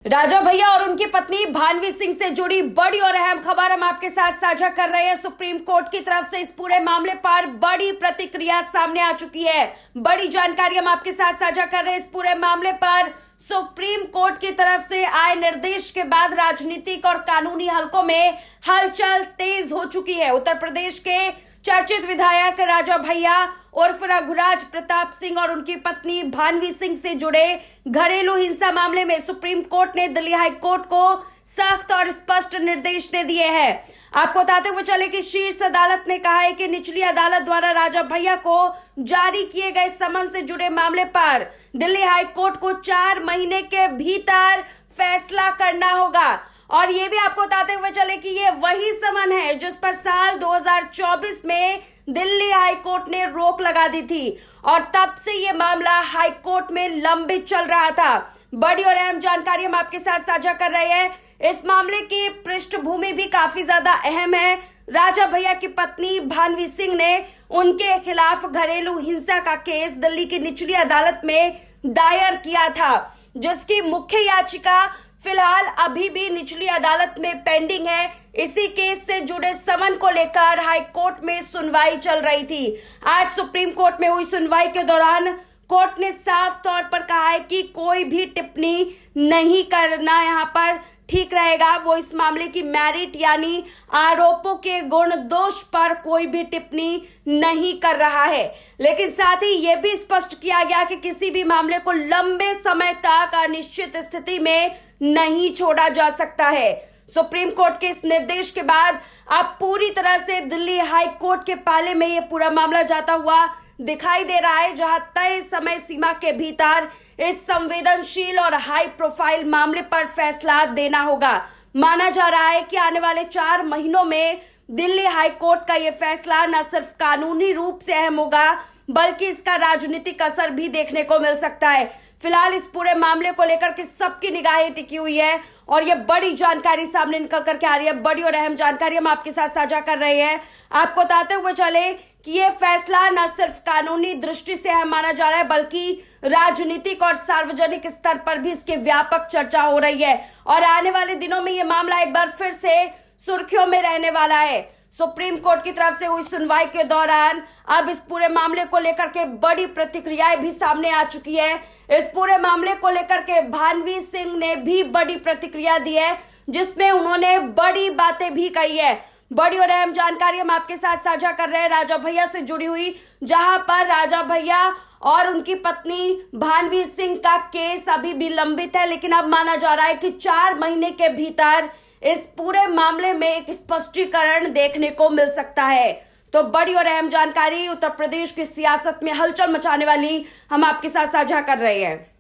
राजा भैया और उनकी पत्नी भानवी सिंह से जुड़ी बड़ी और अहम खबर हम आपके साथ साझा कर रहे हैं। सुप्रीम कोर्ट की तरफ से इस पूरे मामले पर बड़ी प्रतिक्रिया सामने आ चुकी है। बड़ी जानकारी हम आपके साथ साझा कर रहे हैं। इस पूरे मामले पर सुप्रीम कोर्ट की तरफ से आए निर्देश के बाद राजनीतिक और कानूनी हलकों में हलचल तेज हो चुकी है। उत्तर प्रदेश के चर्चित विधायक राजा भैया उर्फ रघुराज प्रताप सिंह और उनकी पत्नी भानवी सिंह से जुड़े घरेलू हिंसा मामले में सुप्रीम कोर्ट ने दिल्ली हाई कोर्ट को सख्त और स्पष्ट निर्देश दे दिए हैं। आपको बताते हुए चले कि शीर्ष अदालत ने कहा है कि निचली अदालत द्वारा राजा भैया को जारी किए गए समन से जुड़े मामले पर दिल्ली हाई कोर्ट को 4 महीने के भीतर फैसला करना होगा। और ये भी आपको बताते हुए चले कि ये वही समन है जिस पर साल 2024 में दिल्ली हाई कोर्ट ने रोक लगा दी थी और तब से ये मामला हाई कोर्ट में लंबित चल रहा था। बड़ी और अहम जानकारी हम आपके साथ साझा कर रहे हैं। इस मामले की पृष्ठभूमि भी काफी ज्यादा अहम है। राजा भैया की पत्नी भानवी सिंह ने उनके खिलाफ घरेलू हिंसा का केस दिल्ली की निचली अदालत में दायर किया था, जिसकी मुख्य याचिका फिलहाल अभी भी निचली अदालत में पेंडिंग है। इसी केस से जुड़े समन को लेकर हाई कोर्ट में सुनवाई चल रही थी। आज सुप्रीम कोर्ट में हुई सुनवाई के दौरान कोर्ट ने साफ तौर पर कहा है कि कोई भी टिप्पणी नहीं करना यहाँ पर ठीक रहेगा। वो इस मामले की मैरिट यानी आरोपों के गुण दोष पर कोई भी टिप्पणी नहीं कर रहा है, लेकिन साथ ही यह भी स्पष्ट किया गया कि किसी भी मामले को लंबे समय तक अनिश्चित स्थिति में नहीं छोड़ा जा सकता है। सुप्रीम कोर्ट के इस निर्देश के बाद अब पूरी तरह से दिल्ली हाई कोर्ट के पाले में यह पूरा मामला जाता हुआ दिखाई दे रहा है, जहां तय समय सीमा के भीतर इस संवेदनशील और हाई प्रोफाइल मामले पर फैसला देना होगा। माना जा रहा है कि आने वाले 4 महीनों में दिल्ली हाई कोर्ट का यह फैसला न सिर्फ कानूनी रूप से अहम होगा बल्कि इसका राजनीतिक असर भी देखने को मिल सकता है। फिलहाल इस पूरे मामले को लेकर के सबकी निगाहें टिकी हुई है और ये बड़ी जानकारी सामने निकल करके आ रही है। बड़ी और अहम जानकारी हम आपके साथ साझा कर रहे हैं। आपको बताते हुए चले कि ये फैसला न सिर्फ कानूनी दृष्टि से अहम माना जा रहा है बल्कि राजनीतिक और सार्वजनिक स्तर पर भी इसकी व्यापक चर्चा हो रही है और आने वाले दिनों में ये मामला एक बार फिर से सुर्खियों में रहने वाला है। सुप्रीम कोर्ट की तरफ से हुई सुनवाई के दौरान अब इस पूरे मामले को लेकर के बड़ी प्रतिक्रियाएं भी सामने आ चुकी है। इस पूरे मामले को लेकर के भानवी सिंह ने भी बड़ी प्रतिक्रिया दी है, जिसमें उन्होंने बड़ी बातें भी कही है। बड़ी और अहम जानकारी हम आपके साथ साझा कर रहे हैं राजा भैया से जुड़ी हुई, जहां पर राजा भैया और उनकी पत्नी भानवी सिंह का केस अभी भी लंबित है, लेकिन अब माना जा रहा है कि 4 महीने के भीतर इस पूरे मामले में एक स्पष्टीकरण देखने को मिल सकता है। तो बड़ी और अहम जानकारी उत्तर प्रदेश की सियासत में हलचल मचाने वाली हम आपके साथ साझा कर रहे हैं।